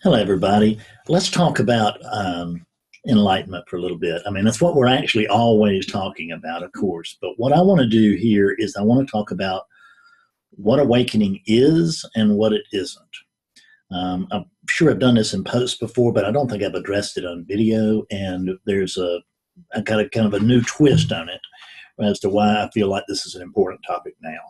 Hello, everybody. Let's talk about enlightenment for a little bit. I mean, that's what we're actually always talking about, of course. But what I want to do here is I want to talk about what awakening is and what it isn't. I'm sure I've done this in posts before, but I don't think I've addressed it on video. And I got a kind of a new twist on it as to why I feel like this is an important topic now.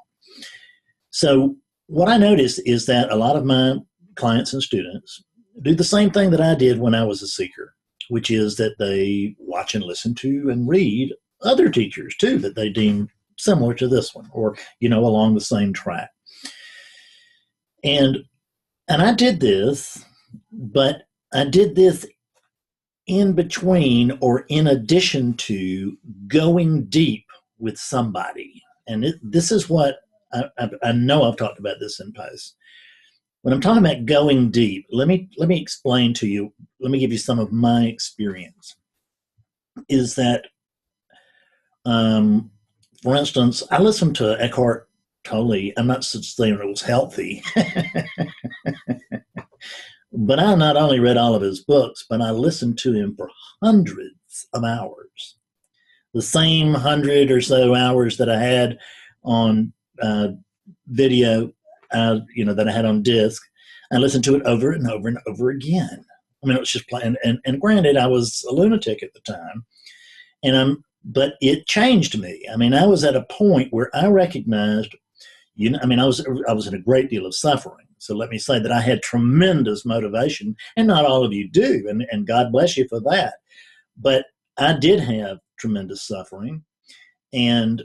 So, what I notice is that a lot of my clients and students do the same thing that I did when I was a seeker, which is that they watch and listen to and read other teachers too that they deem similar to this one or, along the same track. And I did this, but I did this in between or in addition to going deep with somebody. And this is what I know I've talked about this in posts. When I'm talking about going deep, let me explain to you, let me give you some of my experience. Is that, for instance, I listened to Eckhart Tolle. I'm not saying it was healthy, but I not only read all of his books, but I listened to him for hundreds of hours. The same 100 or so hours that I had on video, that I had on disc. I listened to it over and over and over again. I mean, it was just playing. And granted, I was a lunatic at the time, but it changed me. I mean, I was at a point where I recognized, I was in a great deal of suffering. So let me say that I had tremendous motivation, and not all of you do, and God bless you for that. But I did have tremendous suffering, and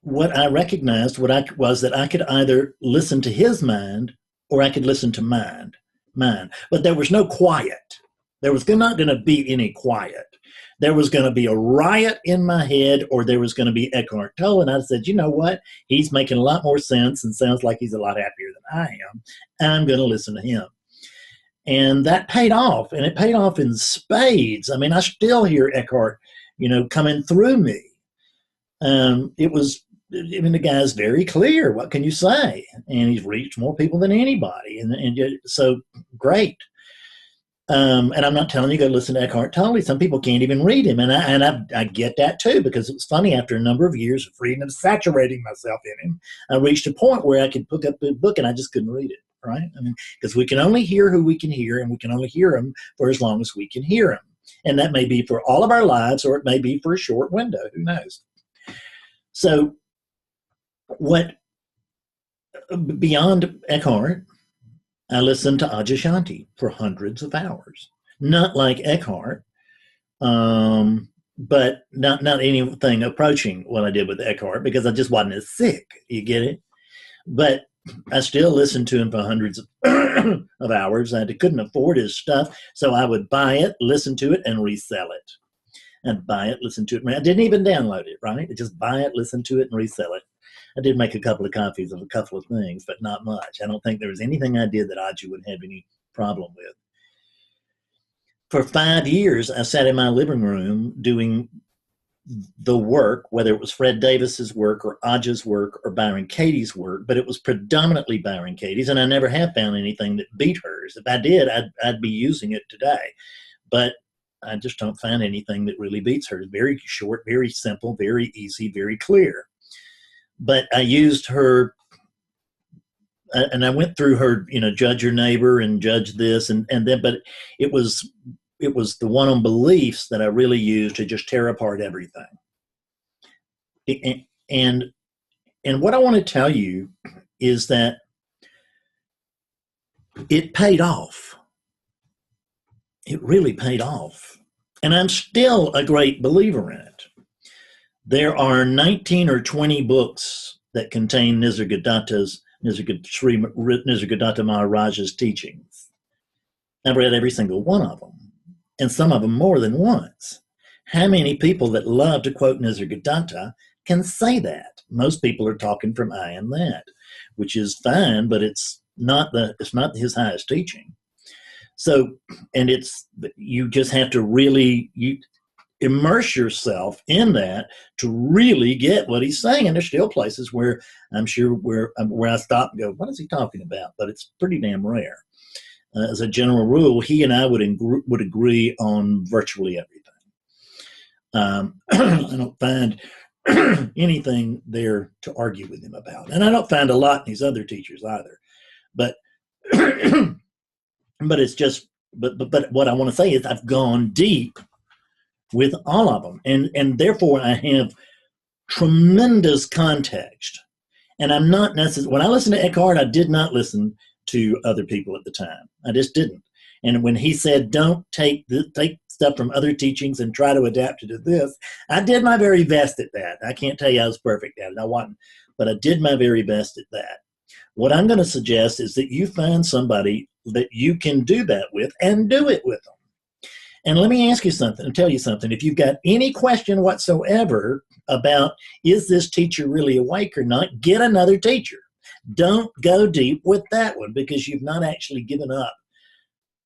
what I recognized was that I could either listen to his mind or I could listen to mine. But there was no quiet. There was not going to be any quiet. There was going to be a riot in my head, or there was going to be Eckhart Tolle. And I said, you know what? He's making a lot more sense and sounds like he's a lot happier than I am. I'm going to listen to him. And that paid off, and it paid off in spades. I mean, I still hear Eckhart, coming through me. The guy's very clear. What can you say? And he's reached more people than anybody. And so great. And I'm not telling you go listen to Eckhart Tolle. Some people can't even read him. And I get that too, because it was funny, after a number of years of reading and saturating myself in him, I reached a point where I could pick up a book and I just couldn't read it. Right? I mean, because we can only hear who we can hear, and we can only hear him for as long as we can hear him. And that may be for all of our lives, or it may be for a short window. Who knows? So, beyond Eckhart, I listened to Adyashanti for hundreds of hours. Not like Eckhart, but not anything approaching what I did with Eckhart, because I just wasn't as sick. You get it? But I still listened to him for hundreds of hours. I couldn't afford his stuff, so I would buy it, listen to it, and resell it. I'd buy it, listen to it. I didn't even download it, right? I just buy it, listen to it, and resell it. I did make a couple of copies of a couple of things, but not much. I don't think there was anything I did that Aji would have any problem with. For 5 years, I sat in my living room doing the work, whether it was Fred Davis's work or Aja's work or Byron Katie's work, but it was predominantly Byron Katie's, and I never have found anything that beat hers. If I did, I'd be using it today. But I just don't find anything that really beats hers. Very short, very simple, very easy, very clear. But I used her, and I went through her, judge your neighbor and judge this, and then, but it was the one on beliefs that I really used to just tear apart everything. And what I want to tell you is that it paid off. It really paid off. And I'm still a great believer in it. There are 19 or 20 books that contain Nisargadatta Maharaja's teachings. I've read every single one of them, and some of them more than once. How many people that love to quote Nisargadatta can say that? Most people are talking from I am that, which is fine, but it's not his highest teaching. So, and you just have to really immerse yourself in that to really get what he's saying. And there's still places where I'm sure where I stop and go, what is he talking about? But it's pretty damn rare. as a general rule, he and I would agree on virtually everything. I don't find anything there to argue with him about, and I don't find a lot in these other teachers either. But but it's just but what I want to say is I've gone deep with all of them, and therefore I have tremendous context. And I'm not necessarily, when I listened to Eckhart, I did not listen to other people at the time. I just didn't. And when he said, don't take stuff from other teachings and try to adapt it to this, I did my very best at that. I can't tell you I was perfect at it. I wasn't. But I did my very best at that. What I'm going to suggest is that you find somebody that you can do that with and do it with them. And let me ask you something and tell you something. If you've got any question whatsoever about, is this teacher really awake or not, get another teacher. Don't go deep with that one, because you've not actually given up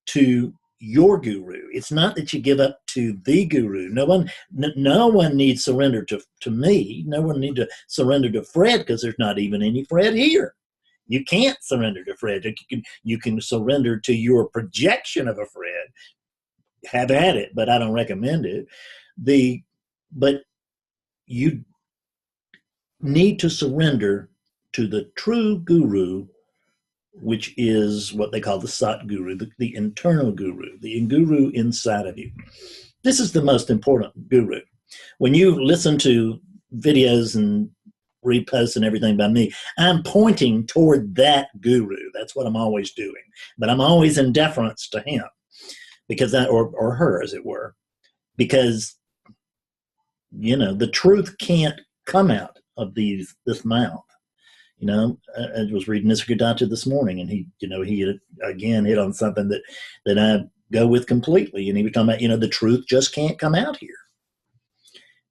to your guru. It's not that you give up to the guru. No one needs surrender to me. No one needs to surrender to Fred, because there's not even any Fred here. You can't surrender to Fred. You can surrender to your projection of a Fred. Have at it, but I don't recommend it. But you need to surrender to the true guru, which is what they call the Sadhguru, the internal guru, the guru inside of you. This is the most important guru. When you listen to videos and reposts and everything by me, I'm pointing toward that guru. That's what I'm always doing. But I'm always in deference to him, because or her, as it were, because the truth can't come out of this mouth. I was reading Nisargadatta this morning, and he again hit on something that I go with completely. And he was talking about, the truth just can't come out here.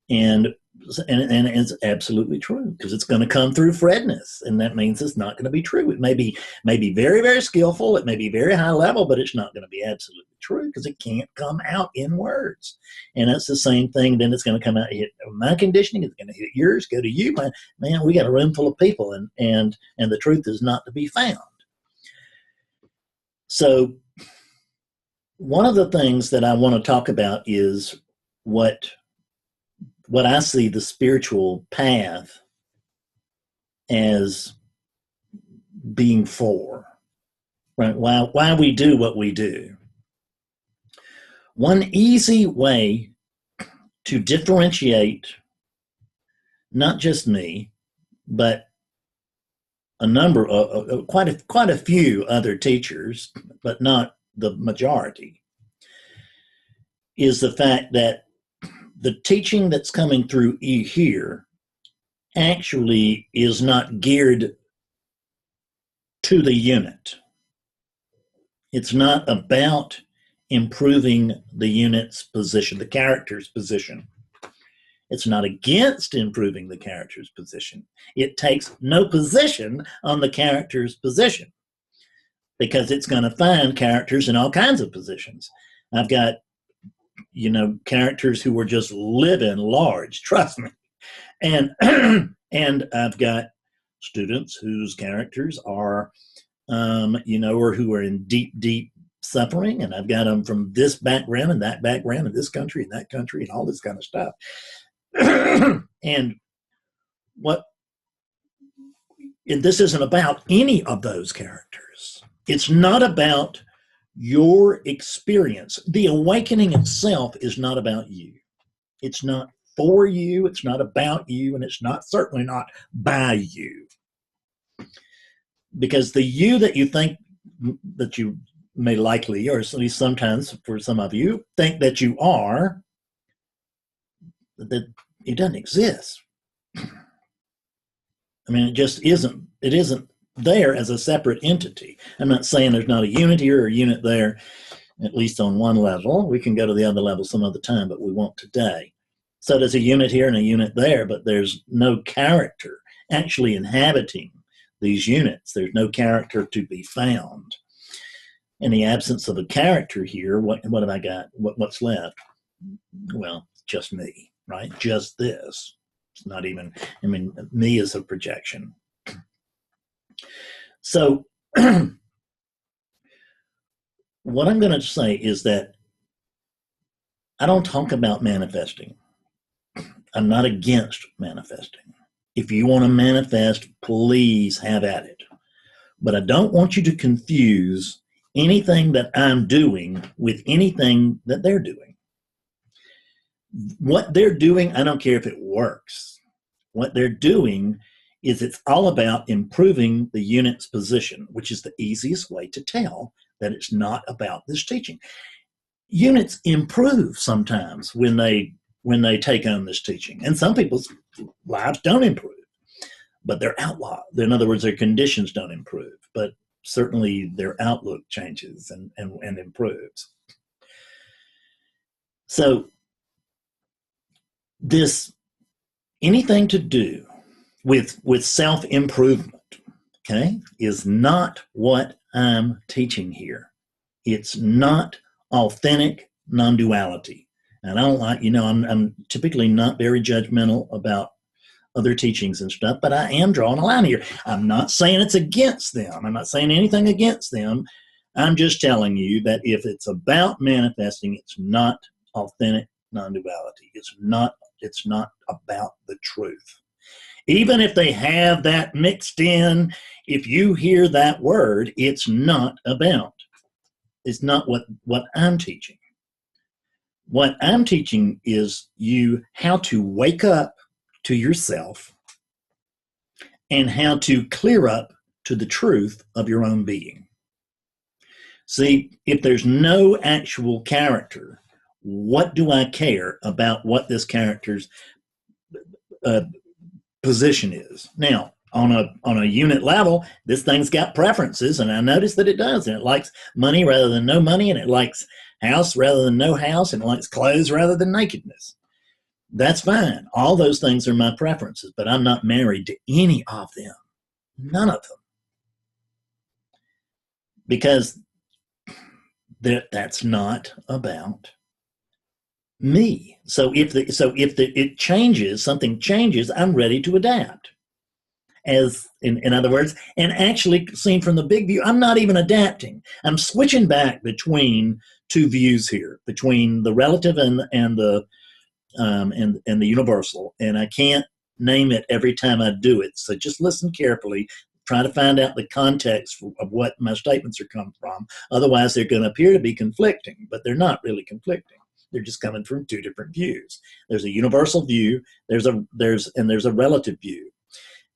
And it's absolutely true, because it's going to come through Fredness, and that means it's not going to be true. It may be very, very skillful, it may be very high level, but it's not going to be absolutely true, because it can't come out in words. And that's the same thing. Then it's going to come out, hit my conditioning, it's going to hit yours, go to you. Man, we got a room full of people, and the truth is not to be found. So one of the things that I want to talk about is what I see the spiritual path as being for, right? Why we do what we do. One easy way to differentiate not just me, but a number of quite a few other teachers, but not the majority, is the fact that the teaching that's coming through here actually is not geared to the unit. It's not about improving the unit's position, the character's position. It's not against improving the character's position. It takes no position on the character's position, because it's going to find characters in all kinds of positions. I've got characters who are just living large, trust me. And and I've got students whose characters are, or who are in deep, deep suffering. And I've got them from this background and that background, and this country and that country, and all this kind of stuff. And this isn't about any of those characters. It's not about your experience. The awakening itself is not about you. It's not for you. It's not about you. And it's certainly not by you. Because the you that you think that you may likely, or at least sometimes for some of you, think that you are, that it doesn't exist. I mean, it just isn't. It isn't there as a separate entity. I'm not saying there's not a unit here or a unit there, at least on one level. We can go to the other level some other time, but we won't today. So there's a unit here and a unit there, but there's no character actually inhabiting these units. There's no character to be found. In the absence of a character here, what have I got? What's left? Well, just me, right? Just this. It's not even, me is a projection. So what I'm going to say is that I don't talk about manifesting. I'm not against manifesting. If you want to manifest, please have at it. But I don't want you to confuse anything that I'm doing with anything that they're doing. What they're doing, I don't care if it works. What they're doing is it's all about improving the unit's position, which is the easiest way to tell that it's not about this teaching. Units improve sometimes when they take on this teaching, and some people's lives don't improve, but their outlook, in other words, their conditions don't improve, but certainly their outlook changes and improves. So this, anything to do with self-improvement, okay, is not what I'm teaching here. It's not authentic non-duality. And I don't like, I'm typically not very judgmental about other teachings and stuff, but I am drawing a line here. I'm not saying it's against them. I'm not saying anything against them. I'm just telling you that if it's about manifesting, it's not authentic non-duality. It's not about the truth. Even if they have that mixed in, if you hear that word, it's not what I'm teaching. What I'm teaching is you how to wake up to yourself and how to clear up to the truth of your own being. See, if there's no actual character, what do I care about what this character's position is? Now, on a unit level, this thing's got preferences, and I notice that it does, and it likes money rather than no money, and it likes house rather than no house, and it likes clothes rather than nakedness. That's fine. All those things are my preferences, but I'm not married to any of them. None of them. Because that's not about me. So if it changes, something changes, I'm ready to adapt. As in other words, and actually seen from the big view, I'm not even adapting. I'm switching back between two views here, between the relative and the universal, and I can't name it every time I do it. So just listen carefully, try to find out the context of what my statements are coming from. Otherwise, they're going to appear to be conflicting, but they're not really conflicting. They're just coming from two different views. There's a universal view, there's a relative view.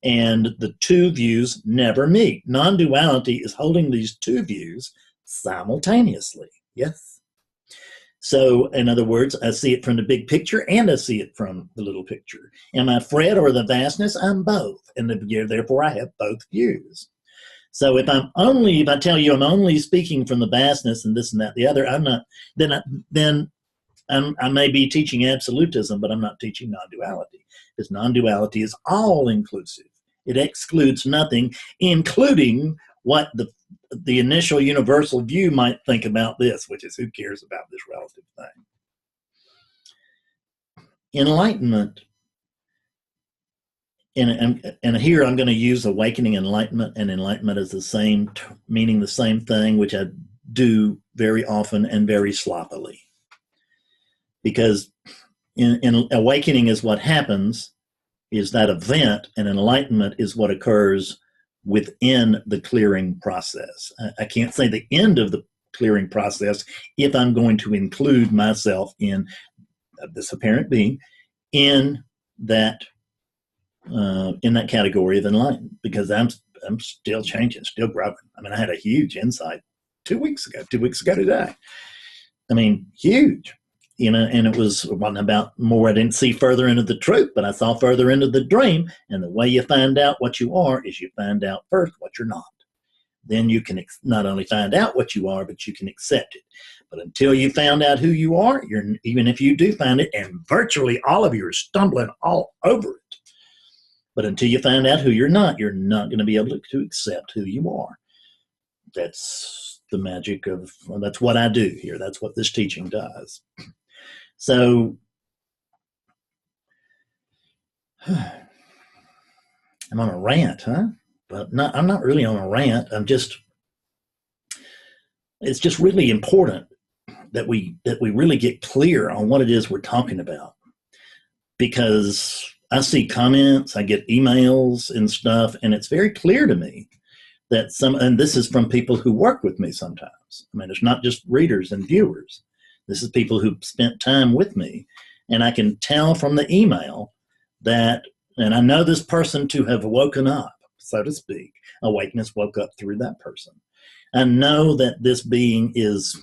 And the two views never meet. Non-duality is holding these two views simultaneously. Yes. So, in other words, I see it from the big picture and I see it from the little picture. Am I Fred or the vastness? I'm both. And therefore, I have both views. So if I tell you I'm only speaking from the vastness and this and that, the other, I'm not, then I may be teaching absolutism, but I'm not teaching non-duality, because non-duality is all inclusive. It excludes nothing, including what the initial universal view might think about this, which is who cares about this relative thing. Enlightenment, and here I'm going to use awakening, enlightenment, and enlightenment as the same, meaning the same thing, which I do very often and very sloppily. Because in awakening is what happens, is that event, and enlightenment is what occurs within the clearing process. I can't say the end of the clearing process if I'm going to include myself in this apparent being in that category of enlightenment, because I'm still changing, still growing. I mean, I had a huge insight 2 weeks ago today. I mean, huge. And it wasn't about more. I didn't see further into the truth, but I saw further into the dream. And the way you find out what you are is you find out first what you're not. Then you can not only find out what you are, but you can accept it. But until you found out who you are, even if you do find it, and virtually all of you are stumbling all over it, but until you find out who you're not going to be able to accept who you are. That's the magic of, that's what I do here. That's what this teaching does. So I'm on a rant, huh? But I'm not really on a rant. I'm just it's just really important that we really get clear on what it is we're talking about, because I see comments, I get emails and stuff, and it's very clear to me that and this is from people who work with me sometimes. I mean, it's not just readers and viewers. This is people who spent time with me, and I can tell from the email that, and I know this person to have woken up, so to speak. Awakeness woke up through that person. I know that this being is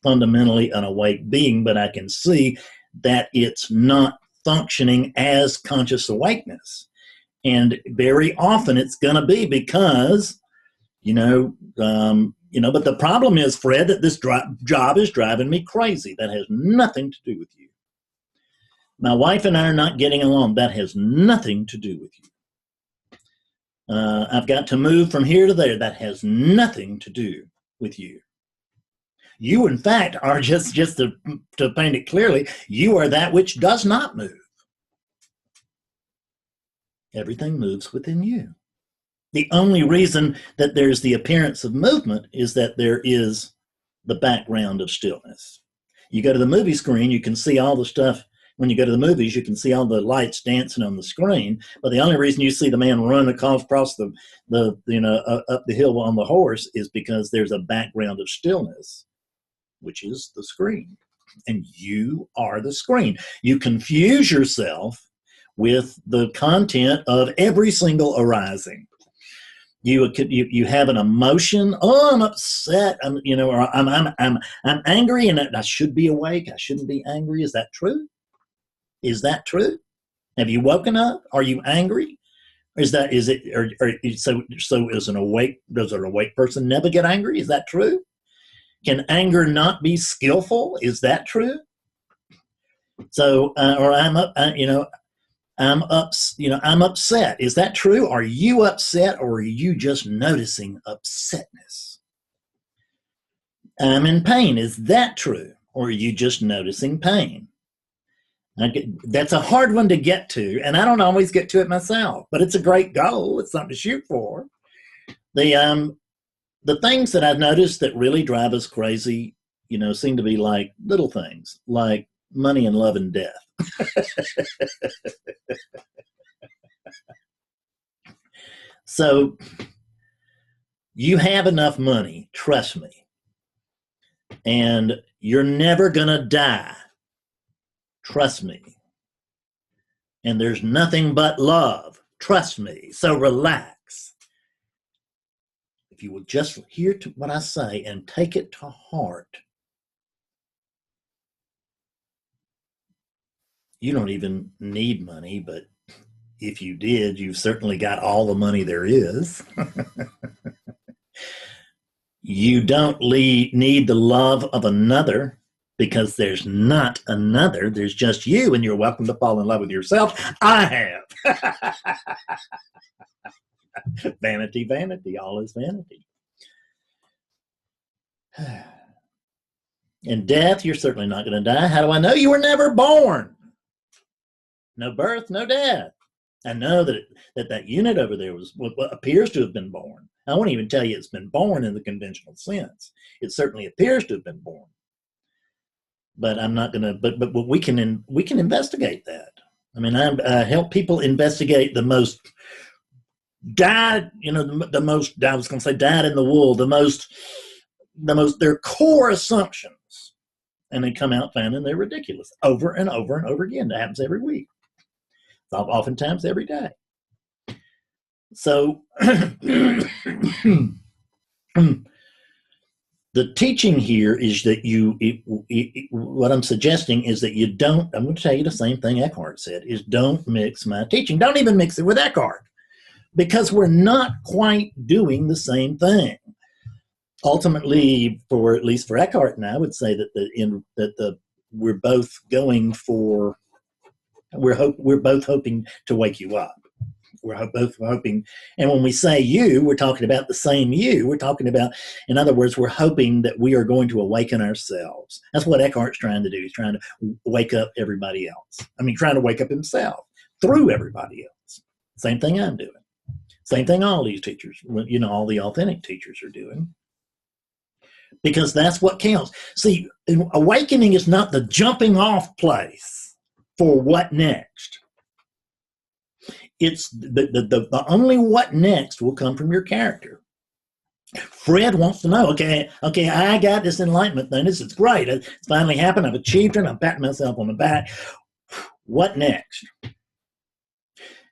fundamentally an awake being, but I can see that it's not functioning as conscious awakeness. And very often it's going to be because, but the problem is, Fred, that this job is driving me crazy. That has nothing to do with you. My wife and I are not getting along. That has nothing to do with you. I've got to move from here to there. That has nothing to do with you. You, in fact, are just to paint it clearly, you are that which does not move. Everything moves within you. The only reason that there's the appearance of movement is that there is the background of stillness. You go to the movie screen, you can see all the stuff. When you go to the movies, you can see all the lights dancing on the screen, but the only reason you see the man run across the up the hill on the horse is because there's a background of stillness, which is the screen. And you are the screen. You confuse yourself with the content of every single arising. You have an emotion. Oh, I'm upset. Or I'm angry, and I should be awake. I shouldn't be angry. Is that true? Is that true? Have you woken up? Are you angry? Does an awake person never get angry? Is that true? Can anger not be skillful? Is that true? So, or I'm upset. Is that true? Are you upset, or are you just noticing upsetness? I'm in pain. Is that true? Or are you just noticing pain? That's a hard one to get to, and I don't always get to it myself, but it's a great goal. It's something to shoot for. The things that I've noticed that really drive us crazy, seem to be like little things, like money and love and death. So you have enough money, trust me, and you're never gonna die, trust me, and there's nothing but love, trust me, so relax. If you will just hear to what I say and take it to heart, you don't even need money, but if you did, you've certainly got all the money there is. You don't need the love of another, because there's not another. There's just you, and you're welcome to fall in love with yourself. I have. Vanity, vanity, all is vanity. In death, you're certainly not going to die. How do I know? You were never born. No birth, no death. I know that unit over there was what appears to have been born. I won't even tell you it's been born in the conventional sense. It certainly appears to have been born. But I'm not going to. But we can investigate that. I mean, I help people investigate the most died. The most. I was going to say died in the wool. The most. Their core assumptions, and they come out finding they're ridiculous over and over and over again. That happens every week. Oftentimes every day. So the teaching here is that what I'm suggesting is that I'm going to tell you the same thing Eckhart said, is don't mix my teaching. Don't even mix it with Eckhart, because we're not quite doing the same thing. Ultimately, at least for Eckhart and I would say that we're both going for, we're both hoping to wake you up. We're both hoping, and when we say you, we're talking about the same you. We're talking about, in other words, we're hoping that we are going to awaken ourselves. That's what Eckhart's trying to do. He's trying to wake up everybody else. I mean, trying to wake up himself through everybody else. Same thing I'm doing. Same thing all these teachers, all the authentic teachers are doing. because that's what counts. See, awakening is not the jumping off place for what next. It's the only what next will come from your character. Fred wants to know, okay, I got this enlightenment thing. This is great. It's finally happened. I've achieved it. I'm patting myself on the back. What next? As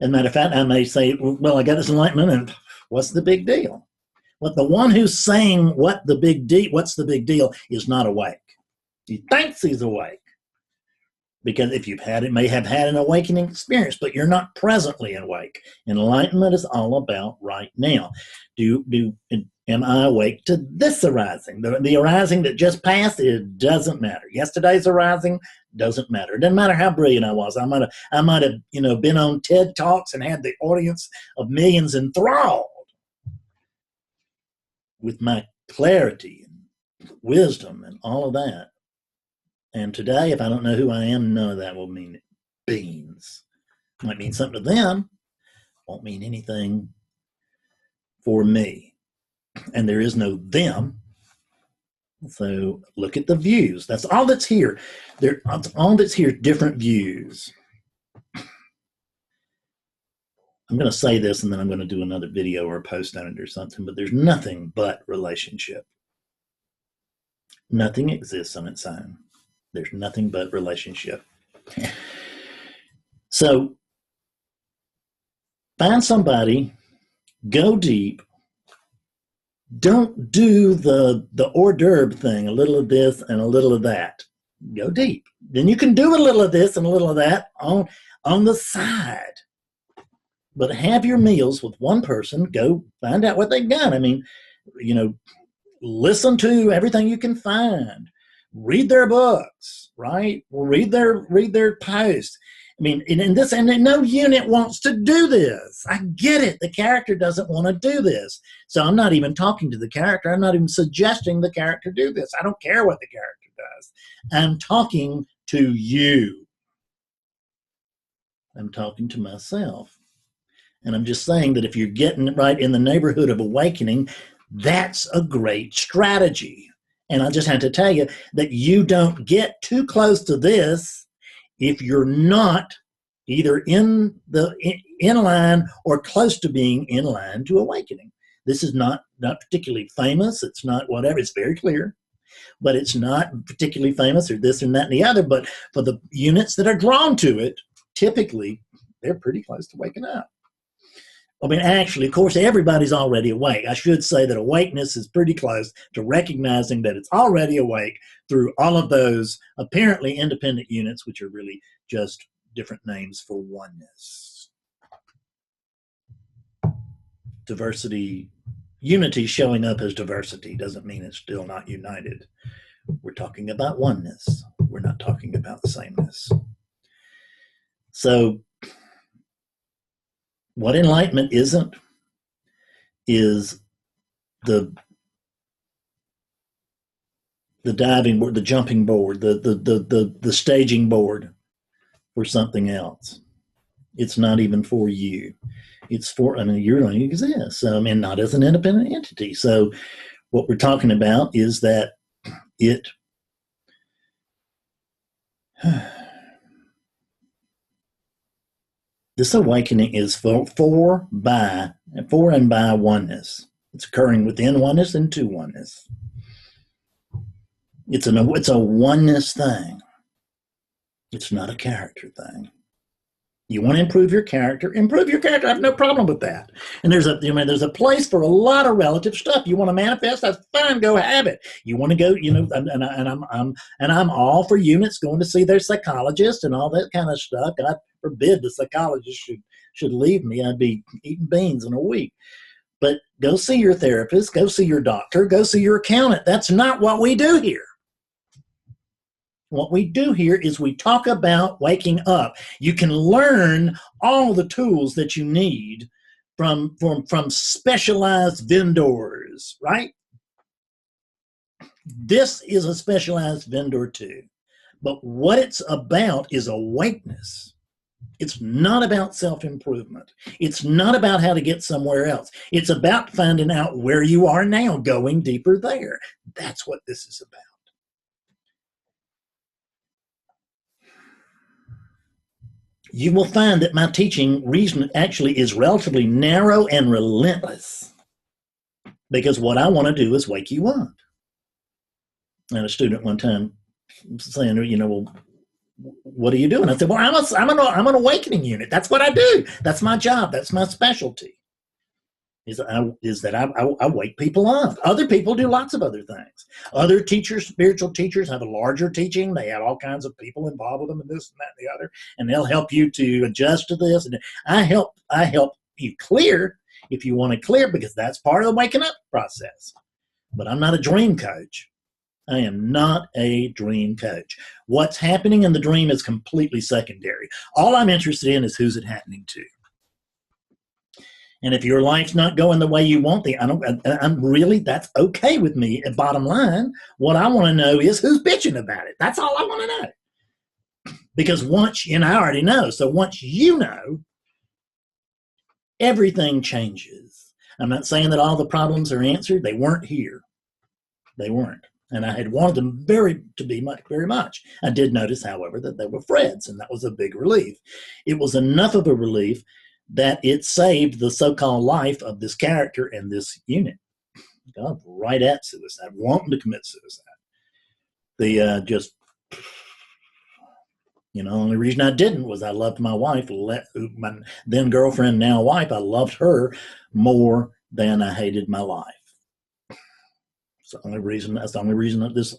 a matter of fact, I may say, well, I got this enlightenment, and what's the big deal? But the one who's saying what's the big deal is not awake. He thinks he's awake. Because if you've had it, may have had an awakening experience, but you're not presently awake. Enlightenment is all about right now. Am I awake to this arising? The arising that just passed, it doesn't matter. Yesterday's arising doesn't matter. It doesn't matter how brilliant I was. I might have been on TED Talks and had the audience of millions enthralled with my clarity and wisdom and all of that. And today, if I don't know who I am, none of that will mean beans. It might mean something to them, won't mean anything for me. And there is no them. So look at the views. That's all that's here. All that's here, different views. I'm going to say this, and then I'm going to do another video or a post on it or something, but there's nothing but relationship. Nothing exists on its own. There's nothing but relationship. So find somebody, go deep. Don't do the hors d'oeuvre thing, a little of this and a little of that. Go deep. Then you can do a little of this and a little of that on the side. But have your meals with one person. Go find out what they've got. I mean, listen to everything you can find. Read their books, right? Read their posts. I mean, and no unit wants to do this. I get it. The character doesn't want to do this. So I'm not even talking to the character. I'm not even suggesting the character do this. I don't care what the character does. I'm talking to you. I'm talking to myself. And I'm just saying that if you're getting right in the neighborhood of awakening, that's a great strategy. And I just had to tell you that you don't get too close to this if you're not either in line or close to being in line to awakening. This is not particularly famous. It's not whatever. It's very clear. But it's not particularly famous or this and that and the other. But for the units that are drawn to it, typically, they're pretty close to waking up. I mean, actually, of course, everybody's already awake. I should say that awakeness is pretty close to recognizing that it's already awake through all of those apparently independent units, which are really just different names for oneness. Diversity, unity showing up as diversity doesn't mean it's still not united. We're talking about oneness. We're not talking about sameness. So, what enlightenment isn't is the diving board, the jumping board, the staging board for something else. It's not even for you. It's for, you don't exist. So, not as an independent entity. So what we're talking about is that this awakening is for and by oneness. It's occurring within oneness and to oneness. It's a oneness thing. It's not a character thing. You want to improve your character? Improve your character. I have no problem with that. And there's a place for a lot of relative stuff. You want to manifest? That's fine. Go have it. You want to go? And I'm all for units going to see their psychologist and all that kind of stuff. God forbid the psychologist should leave me. I'd be eating beans in a week. But go see your therapist. Go see your doctor. Go see your accountant. That's not what we do here. What we do here is we talk about waking up. You can learn all the tools that you need from specialized vendors, right? This is a specialized vendor too. But what it's about is awakeness. It's not about self-improvement. It's not about how to get somewhere else. It's about finding out where you are now, going deeper there. That's what this is about. You will find that my teaching reason actually is relatively narrow and relentless, because what I want to do is wake you up. And a student one time saying, well, what are you doing? I said, well, I'm an awakening unit. That's what I do. That's my job. That's my specialty. Is that I wake people up. Other people do lots of other things. Other teachers, spiritual teachers, have a larger teaching. They have all kinds of people involved with them, and this and that and the other, and they'll help you to adjust to this. And I help you clear if you want to clear, because that's part of the waking up process. But I'm not a dream coach. I am not a dream coach. What's happening in the dream is completely secondary. All I'm interested in is who's it happening to. And if your life's not going the way you want, that's okay with me. At bottom line, what I want to know is who's bitching about it. That's all I want to know. Because I already know. So once you know, everything changes. I'm not saying that all the problems are answered. They weren't here. They weren't. And I had wanted them very much. I did notice, however, that they were Fred's, and that was a big relief. It was enough of a relief that it saved the so-called life of this character and this unit. God, right at suicide, wanting to commit suicide. The only reason I didn't was I loved my wife, my then girlfriend, now wife. I loved her more than I hated my life. That's the only reason that this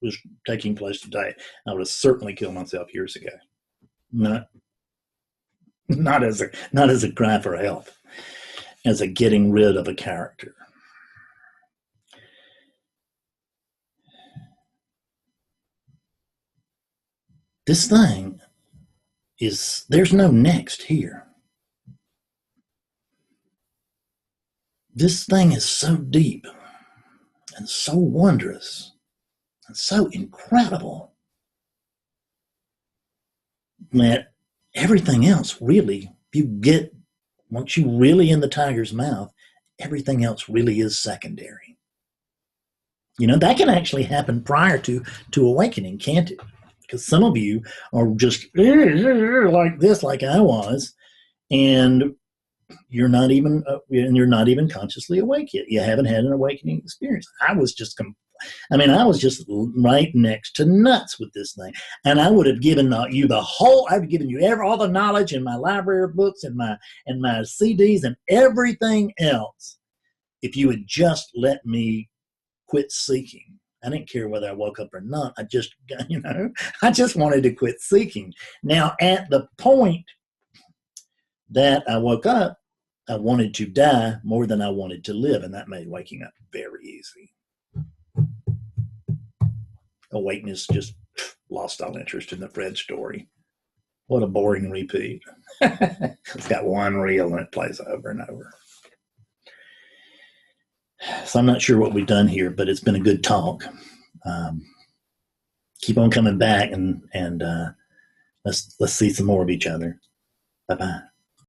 was taking place today. I would have certainly killed myself years ago. Not as a cry for help, as a getting rid of a character. This thing there's no next here. This thing is so deep and so wondrous and so incredible that everything else really, once you really in the tiger's mouth, everything else really is secondary. That can actually happen prior to awakening, can't it? Because some of you are just like this, like I was, and you're not even consciously awake yet. You haven't had an awakening experience. I was just right next to nuts with this thing, and I would have given you I've given you all the knowledge in my library of books and my CDs and everything else, if you had just let me quit seeking. I didn't care whether I woke up or not. I just wanted to quit seeking. Now, at the point that I woke up, I wanted to die more than I wanted to live, and that made waking up very easy. Awakeness just lost all interest in the Fred story. What a boring repeat. It's got one reel and it plays over and over. So I'm not sure what we've done here, but it's been a good talk. Keep on coming back and let's see some more of each other. Bye-bye.